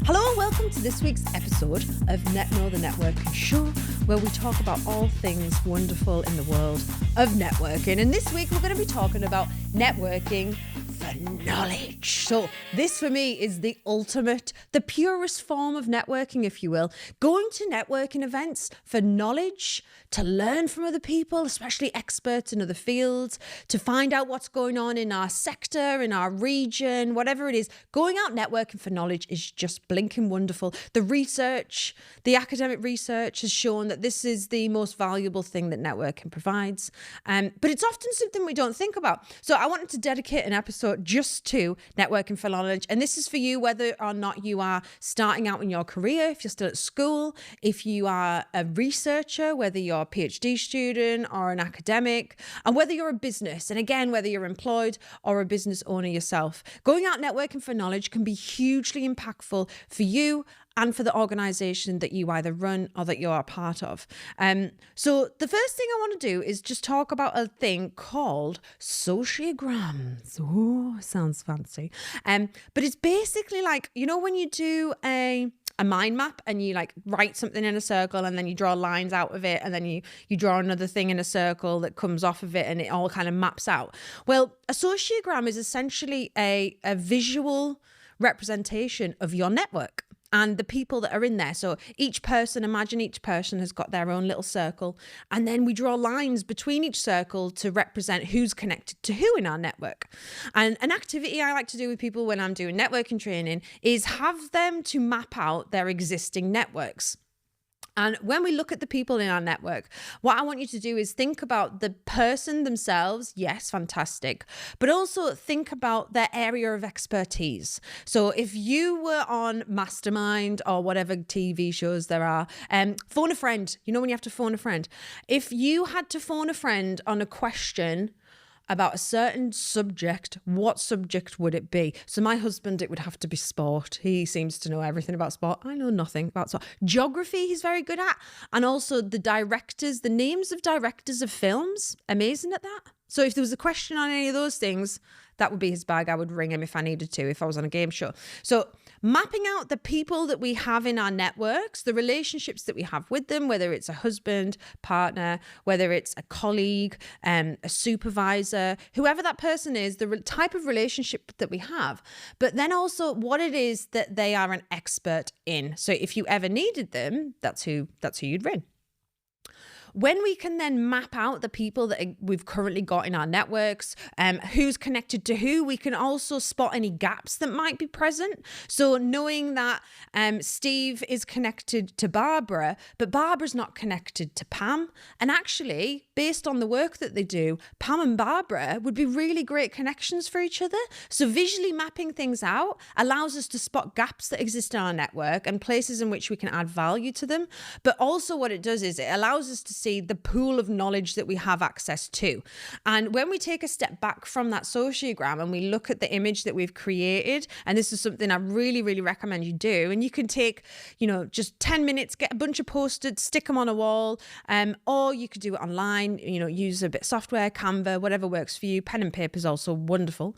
Hello and welcome to this week's episode of NetKno, the networking show, where we talk about all things wonderful in the world of networking. And this week we're going to be talking about networking for knowledge. So this for me is the ultimate, the purest form of networking, if you will. Going to networking events for knowledge, to learn from other people, especially experts in other fields, to find out what's going on in our sector, in our region, whatever it is. Going out networking for knowledge is just blinking wonderful. The research, the academic research has shown that this is the most valuable thing that networking provides. But it's often something we don't think about. So I wanted to dedicate an episode just to networking for knowledge. And this is for you, whether or not you are starting out in your career, if you're still at school, if you are a researcher, whether you're a PhD student or an academic, and whether you're a business, and again, whether you're employed or a business owner yourself. Going out networking for knowledge can be hugely impactful for you and for the organization that you either run or that you are a part of. So the first thing I want to do is just talk about a thing called sociograms. Oh, sounds fancy. But it's basically like, you know, when you do a mind map and you like write something in a circle and then you draw lines out of it and then you draw another thing in a circle that comes off of it and it all kind of maps out. Well, a sociogram is essentially a visual representation of your network and the people that are in there. So imagine each person has got their own little circle, and then we draw lines between each circle to represent who's connected to who in our network. And an activity I like to do with people when I'm doing networking training is have them to map out their existing networks. And when we look at the people in our network, what I want you to do is think about the person themselves. Yes, fantastic. But also think about their area of expertise. So if you were on Mastermind or whatever TV shows there are, phone a friend. You know when you have to phone a friend? If you had to phone a friend on a question about a certain subject, what subject would it be? So my husband, it would have to be sport. He seems to know everything about sport. I know nothing about sport. Geography, he's very good at. And also the names of directors of films, amazing at that. So if there was a question on any of those things, that would be his bag. I would ring him if I needed to, if I was on a game show. So mapping out the people that we have in our networks, the relationships that we have with them, whether it's a husband, partner, whether it's a colleague, a supervisor, whoever that person is, the type of relationship that we have, but then also what it is that they are an expert in. So if you ever needed them, that's who you'd ring. When we can then map out the people that we've currently got in our networks, who's connected to who, we can also spot any gaps that might be present. So knowing that Steve is connected to Barbara, but Barbara's not connected to Pam. And actually, based on the work that they do, Pam and Barbara would be really great connections for each other. So visually mapping things out allows us to spot gaps that exist in our network and places in which we can add value to them. But also what it does is it allows us to see the pool of knowledge that we have access to. And when we take a step back from that sociogram and we look at the image that we've created, and this is something I really, really recommend you do, and you can take, just 10 minutes, get a bunch of post-its, stick them on a wall, or you could do it online, use a bit of software, Canva, whatever works for you. Pen and paper is also wonderful.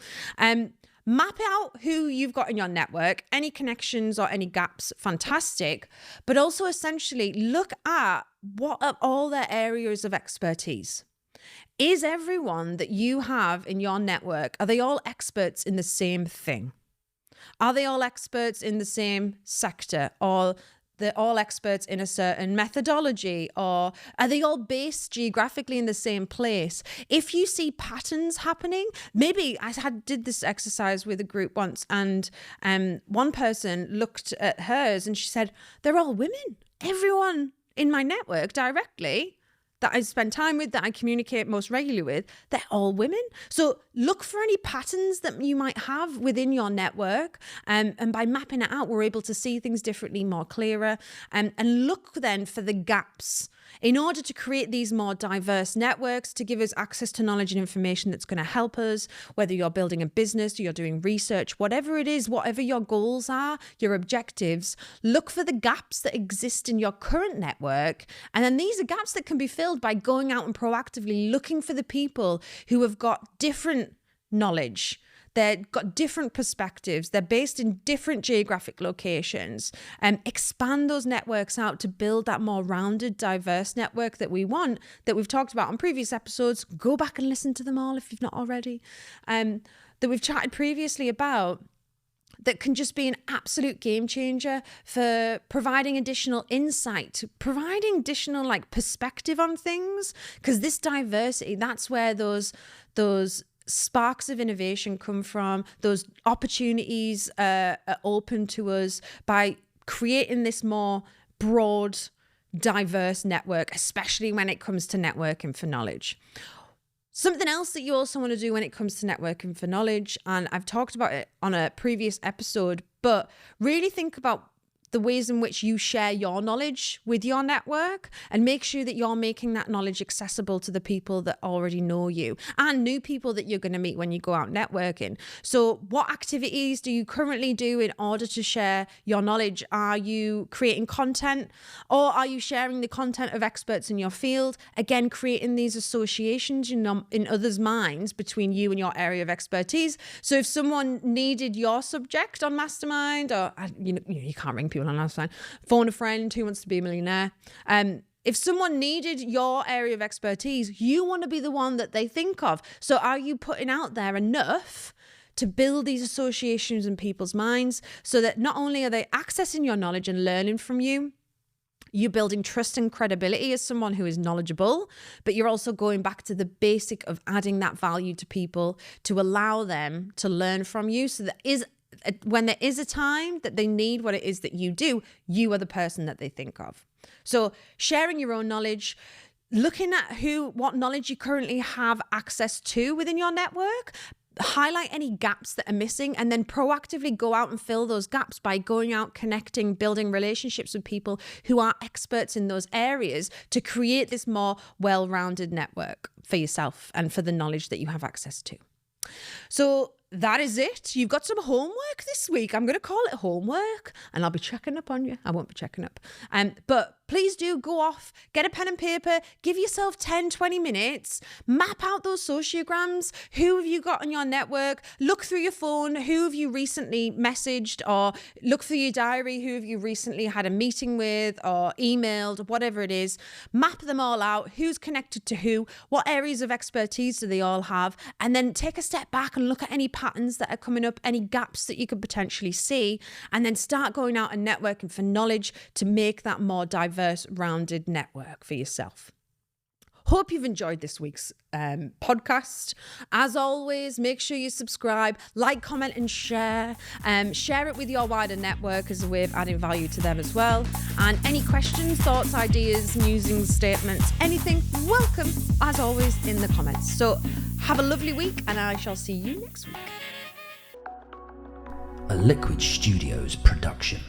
Map out who you've got in your network, any connections or any gaps, fantastic. But also essentially look at what are all their areas of expertise. Is everyone that you have in your network, are they all experts in the same thing? Are they all experts in the same sector, or they're all experts in a certain methodology, or are they all based geographically in the same place? If you see patterns happening, maybe did this exercise with a group once, and one person looked at hers and she said, they're all women. Everyone in my network directly that I spend time with, that I communicate most regularly with, they're all women. So look for any patterns that you might have within your network. And by mapping it out, we're able to see things differently, more clearer, and look then for the gaps in order to create these more diverse networks to give us access to knowledge and information that's going to help us, whether you're building a business or you're doing research, whatever it is, whatever your goals are, your objectives, look for the gaps that exist in your current network. And then these are gaps that can be filled by going out and proactively looking for the people who have got different knowledge They've got different perspectives. They're based in different geographic locations. Expand those networks out to build that more rounded, diverse network that we want, that we've talked about on previous episodes. Go back and listen to them all if you've not already. That we've chatted previously about, that can just be an absolute game changer for providing additional insight, providing additional like perspective on things. Because this diversity, that's where those sparks of innovation come from. Those opportunities are open to us by creating this more broad, diverse network, especially when it comes to networking for knowledge. Something else that you also want to do when it comes to networking for knowledge, and I've talked about it on a previous episode, but really think about the ways in which you share your knowledge with your network, and make sure that you're making that knowledge accessible to the people that already know you and new people that you're going to meet when you go out networking. So what activities do you currently do in order to share your knowledge? Are you creating content, or are you sharing the content of experts in your field? Again, creating these associations in others' minds between you and your area of expertise. So if someone needed your subject on Mastermind, or you can't ring people on Mastermind, phone a friend who wants to be a millionaire. If someone needed your area of expertise, you want to be the one that they think of. So are you putting out there enough to build these associations in people's minds, so that not only are they accessing your knowledge and learning from you, you're building trust and credibility as someone who is knowledgeable, but you're also going back to the basic of adding that value to people to allow them to learn from you, so that when there is a time that they need what it is that you do, you are the person that they think of. So sharing your own knowledge, looking at what knowledge you currently have access to within your network, highlight any gaps that are missing, and then proactively go out and fill those gaps by going out, connecting, building relationships with people who are experts in those areas to create this more well-rounded network for yourself and for the knowledge that you have access to. So that is it. You've got some homework this week. I'm going to call it homework, and I'll be checking up on you. I won't be checking up. But please do go off, get a pen and paper, give yourself 10, 20 minutes, map out those sociograms. Who have you got on your network? Look through your phone. Who have you recently messaged, or look through your diary. Who have you recently had a meeting with or emailed, whatever it is. Map them all out. Who's connected to who? What areas of expertise do they all have? And then take a step back and look at any patterns that are coming up, any gaps that you could potentially see, and then start going out and networking for knowledge to make that more diverse, rounded network for yourself. Hope you've enjoyed this week's podcast. As always, make sure you subscribe, like, comment, and share. Share it with your wider network as a way of adding value to them as well. And any questions, thoughts, ideas, musings, statements, anything, welcome, as always, in the comments. So have a lovely week, and I shall see you next week. A Liquid Studios production.